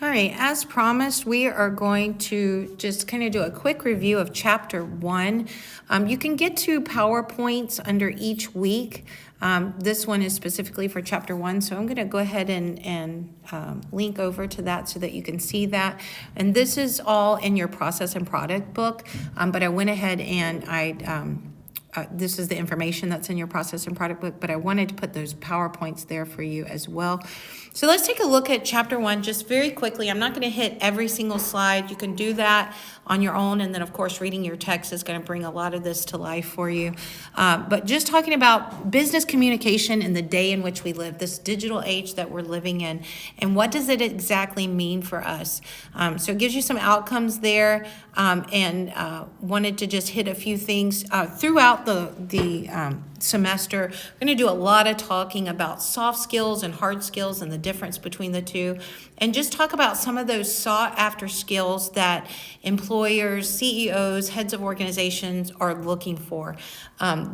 All right, as promised, we are going to just kind of do a quick review of chapter 1. You can get to PowerPoints under each week. This one is specifically for chapter 1, so I'm going to go ahead and link over to that so that you can see that. And this is all in your process and product book, but I went ahead and this is the information that's in your process and product book, but I wanted to put those PowerPoints there for you as well. So let's take a look at chapter 1 just very quickly. I'm not going to hit every single slide. You can do that on your own, and then of course reading your text is going to bring a lot of this to life for you. But just talking about business communication in the day in which we live, this digital age that we're living in, and what does it exactly mean for us? So it gives you some outcomes there, and wanted to just hit a few things throughout the semester. We're going to do a lot of talking about soft skills and hard skills and the difference between the two, and just talk about some of those sought after skills that employers, CEOs, heads of organizations are looking for.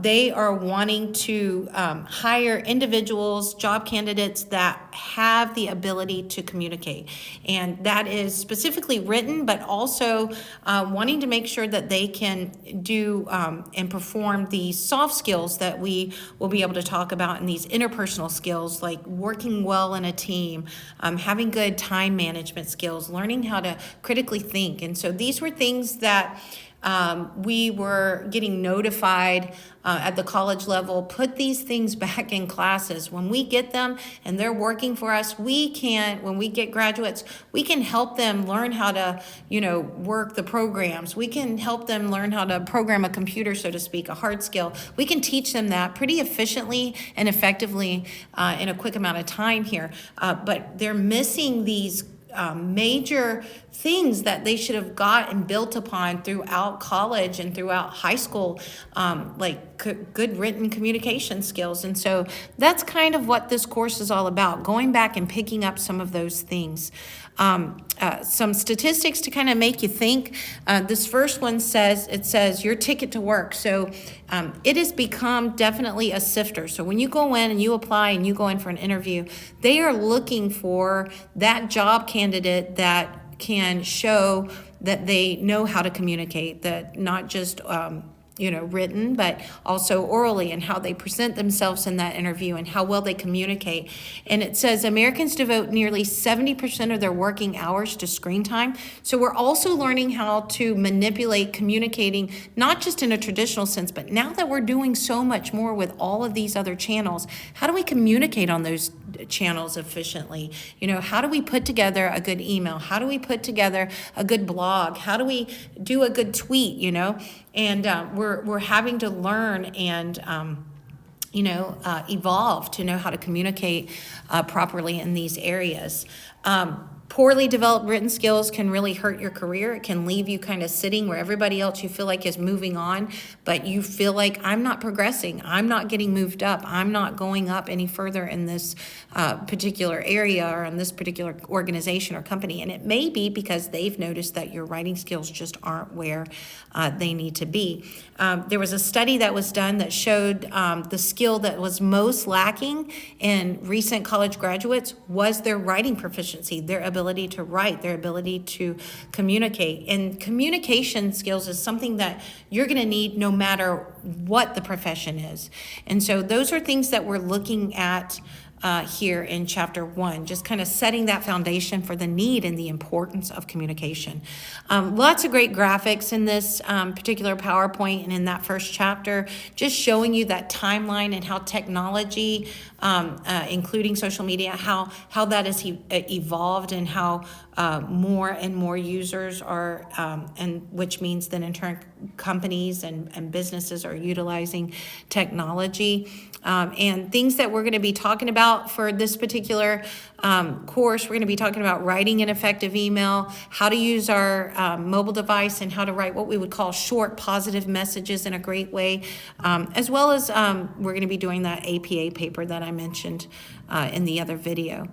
They are wanting to hire individuals, job candidates that have the ability to communicate. And that is specifically written, but also wanting to make sure that they can do and perform the soft skills that we will be able to talk about, in these interpersonal skills like working well in a team, having good time management skills, learning how to critically think. And so these were things that we were getting notified at the college level, put these things back in classes. When we get them and they're working for us, when we get graduates, we can help them learn how to, work the programs. We can help them learn how to program a computer, so to speak, a hard skill. We can teach them that pretty efficiently and effectively in a quick amount of time here. But they're missing these major things that they should have got and built upon throughout college and throughout high school, like good written communication skills. And so that's kind of what this course is all about, going back and picking up some of those things. Some statistics to kind of make you think. This first one says your ticket to work. So it has become definitely a sifter. So when you go in and you apply and you go in for an interview, they are looking for that job candidate that can show that they know how to communicate, that not just written, but also orally, and how they present themselves in that interview and how well they communicate. And it says Americans devote nearly 70% of their working hours to screen time. So we're also learning how to manipulate communicating, not just in a traditional sense, but now that we're doing so much more with all of these other channels, how do we communicate on those channels efficiently? How do we put together a good email? How do we put together a good blog? How do we do a good tweet? And we're having to learn and evolve to know how to communicate properly in these areas. Poorly developed written skills can really hurt your career. It can leave you kind of sitting where everybody else you feel like is moving on, but you feel like, I'm not progressing, I'm not getting moved up, I'm not going up any further in this particular area or in this particular organization or company. And it may be because they've noticed that your writing skills just aren't where they need to be. There was a study that was done that showed the skill that was most lacking in recent college graduates was their writing proficiency, their ability to write, their ability to communicate. And communication skills is something that you're going to need no matter what the profession is. And so those are things that we're looking at here in chapter 1, just kind of setting that foundation for the need and the importance of communication. Lots of great graphics in this particular PowerPoint and in that first chapter, just showing you that timeline and how technology, including social media, how that has evolved, and how more and more users are, and which means then in turn companies and businesses are utilizing technology. And things that we're going to be talking about for this particular course, we're going to be talking about writing an effective email, how to use our mobile device, and how to write what we would call short positive messages in a great way, as well as we're going to be doing that APA paper that I mentioned in the other video.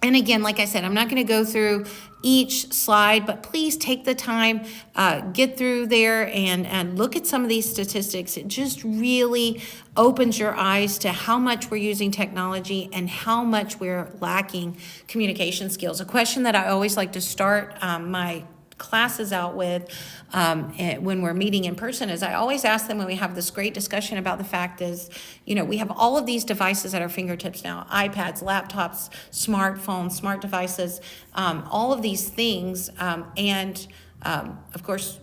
And again, like I said, I'm not going to go through each slide, but please take the time, get through there and look at some of these statistics. It just really opens your eyes to how much we're using technology and how much we're lacking communication skills. A question that I always like to start my classes out with when we're meeting in person is I always ask them when we have this great discussion about the fact is, we have all of these devices at our fingertips now, iPads, laptops, smartphones, smart devices, all of these things, and of course,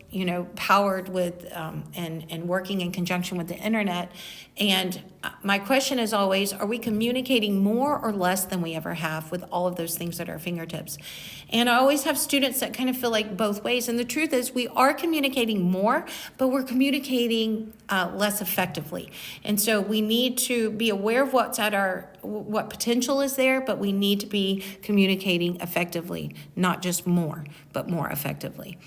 powered with and working in conjunction with the internet. And my question is always, are we communicating more or less than we ever have with all of those things at our fingertips? And I always have students that kind of feel like both ways. And the truth is we are communicating more, but we're communicating less effectively. And so we need to be aware of what potential is there, but we need to be communicating effectively, not just more, but more effectively.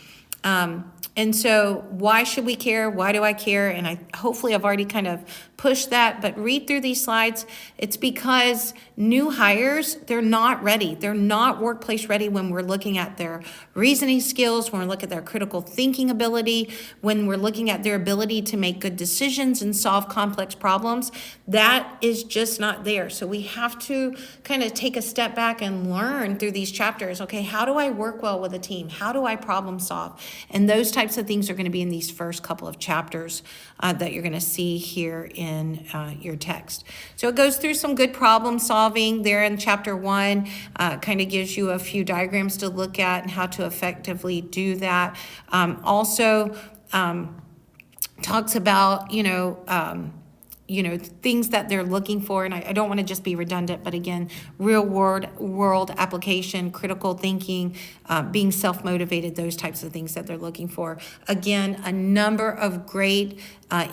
And so why should we care? Why do I care? And hopefully I've already kind of pushed that, but read through these slides. It's because new hires, they're not ready. They're not workplace ready when we're looking at their reasoning skills, when we're looking at their critical thinking ability, when we're looking at their ability to make good decisions and solve complex problems. That is just not there. So we have to kind of take a step back and learn through these chapters. Okay, how do I work well with a team? How do I problem solve? And those types of things are going to be in these first couple of chapters that you're going to see here in your text. So it goes through some good problem solving there in chapter 1, kind of gives you a few diagrams to look at and how to effectively do that. Also talks about, things that they're looking for. And I don't want to just be redundant, but again, real world application, critical thinking, being self-motivated, those types of things that they're looking for. Again, a number of great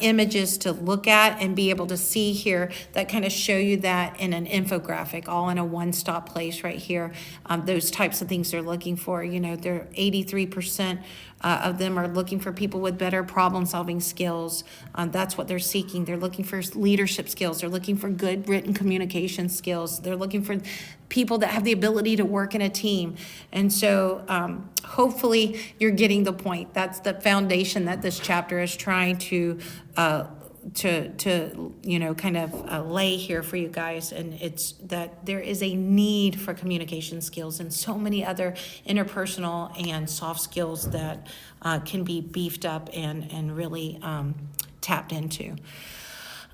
images to look at and be able to see here that kind of show you that in an infographic, all in a one-stop place right here. Those types of things they're looking for. They're 83% of them are looking for people with better problem-solving skills. That's what they're seeking. They're looking for leadership skills. They're looking for good written communication skills. They're looking for people that have the ability to work in a team. And so hopefully you're getting the point. That's the foundation that this chapter is trying to kind of lay here for you guys. And it's that there is a need for communication skills and so many other interpersonal and soft skills that can be beefed up and really tapped into.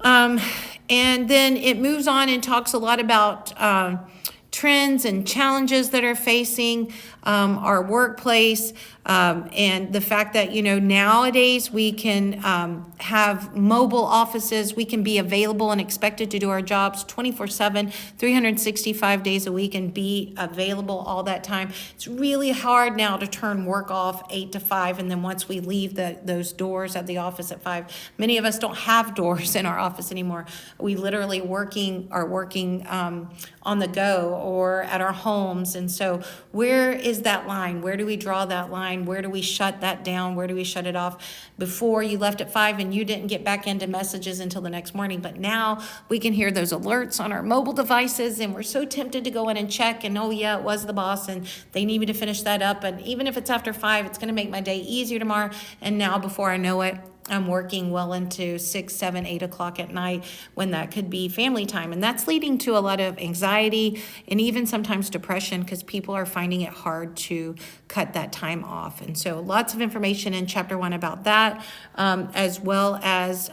And then it moves on and talks a lot about trends and challenges that are facing our workplace, and the fact that, nowadays we can have mobile offices. We can be available and expected to do our jobs 24/7, 365 days a week and be available all that time. It's really hard now to turn work off 8 to 5, and then once we leave those doors at the office at 5, many of us don't have doors in our office anymore. We literally are working on the go or at our homes. And so where is that line? Where do we draw that line? Where do we shut that down? Where do we shut it off? Before, you left at 5 and you didn't get back into messages until the next morning. But now we can hear those alerts on our mobile devices, and we're so tempted to go in and check and, oh yeah, it was the boss and they need me to finish that up. And even if it's after 5, it's going to make my day easier tomorrow. And now before I know it, I'm working well into 6, 7, 8 o'clock at night when that could be family time. And that's leading to a lot of anxiety and even sometimes depression because people are finding it hard to cut that time off. And so lots of information in chapter 1 about that, as well as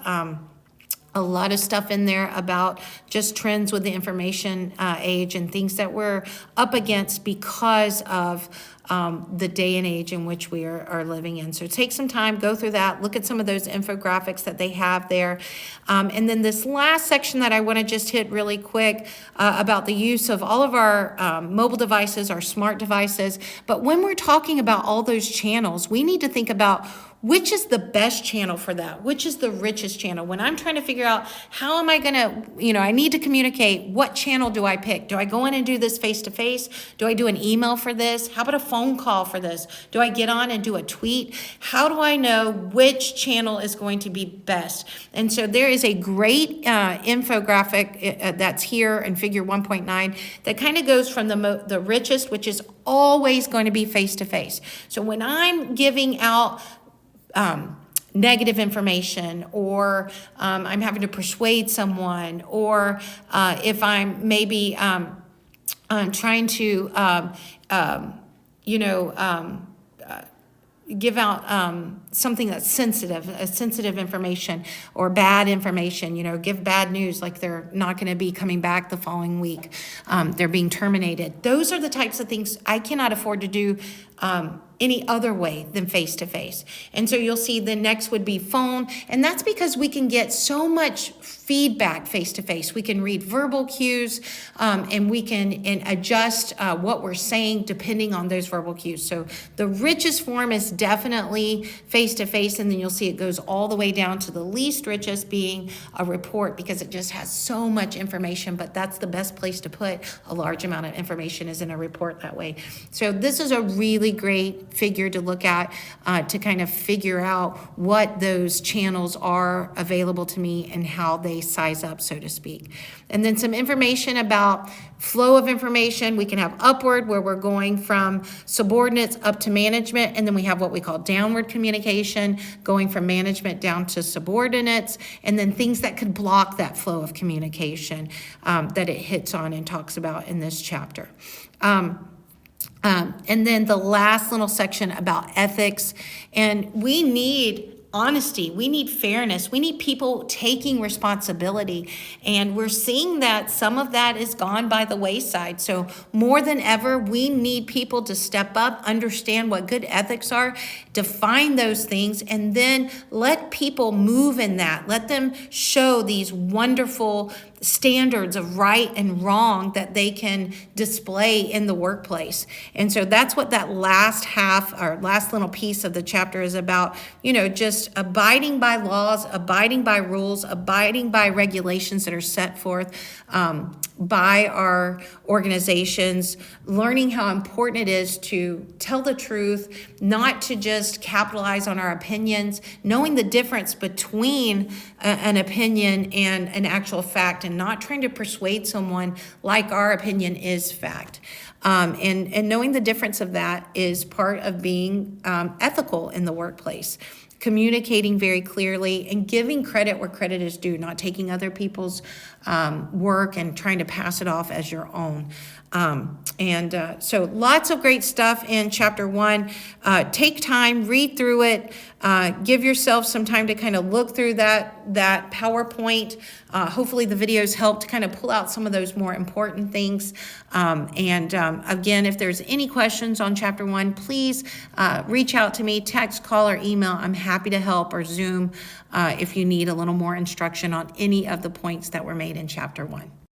a lot of stuff in there about just trends with the information age and things that we're up against because of the day and age in which we are living in. So take some time, go through that, look at some of those infographics that they have there. And then this last section that I want to just hit really quick about the use of all of our mobile devices, our smart devices. But when we're talking about all those channels, we need to think about which is the best channel for that? Which is the richest channel? When I'm trying to figure out how am I gonna, I need to communicate, what channel do I pick? Do I go in and do this face-to-face? Do I do an email for this? How about a phone call for this? Do I get on and do a tweet? How do I know which channel is going to be best? And so there is a great infographic that's here in figure 1.9 that kind of goes from the richest, which is always going to be face-to-face. So when I'm giving out negative information, or I'm having to persuade someone, or if I'm maybe trying to, give out something that's sensitive information or bad information, give bad news, like they're not going to be coming back the following week, they're being terminated. Those are the types of things I cannot afford to do any other way than face-to-face. And so you'll see the next would be phone, and that's because we can get so much feedback face-to-face. We can read verbal cues, and we can adjust what we're saying depending on those verbal cues. So the richest form is definitely face-to-face, and then you'll see it goes all the way down to the least richest being a report, because it just has so much information, but that's the best place to put a large amount of information, is in a report that way. So this is a really great figure to look at to kind of figure out what those channels are available to me and how they size up, so to speak. And then some information about flow of information. We can have upward, where we're going from subordinates up to management, and then we have what we call downward communication, going from management down to subordinates, and then things that could block that flow of communication that it hits on and talks about in this chapter. And then the last little section about ethics, and we need honesty, we need fairness, we need people taking responsibility, and we're seeing that some of that is gone by the wayside. So more than ever, we need people to step up, understand what good ethics are, define those things, and then let people move in that. Let them show these wonderful standards of right and wrong that they can display in the workplace. And so that's what that last half, or last little piece of the chapter is about, just abiding by laws, abiding by rules, abiding by regulations that are set forth by our organizations, learning how important it is to tell the truth, not to just capitalize on our opinions, knowing the difference between an opinion and an actual fact, and not trying to persuade someone like our opinion is fact. And knowing the difference of that is part of being ethical in the workplace. Communicating very clearly and giving credit where credit is due, not taking other people's work and trying to pass it off as your own. So lots of great stuff in chapter 1. Take time, read through it, give yourself some time to kind of look through that PowerPoint. Hopefully the videos help to kind of pull out some of those more important things. Again, if there's any questions on chapter 1, please reach out to me, text, call, or email. I'm happy to help, or Zoom if you need a little more instruction on any of the points that were made in chapter 1.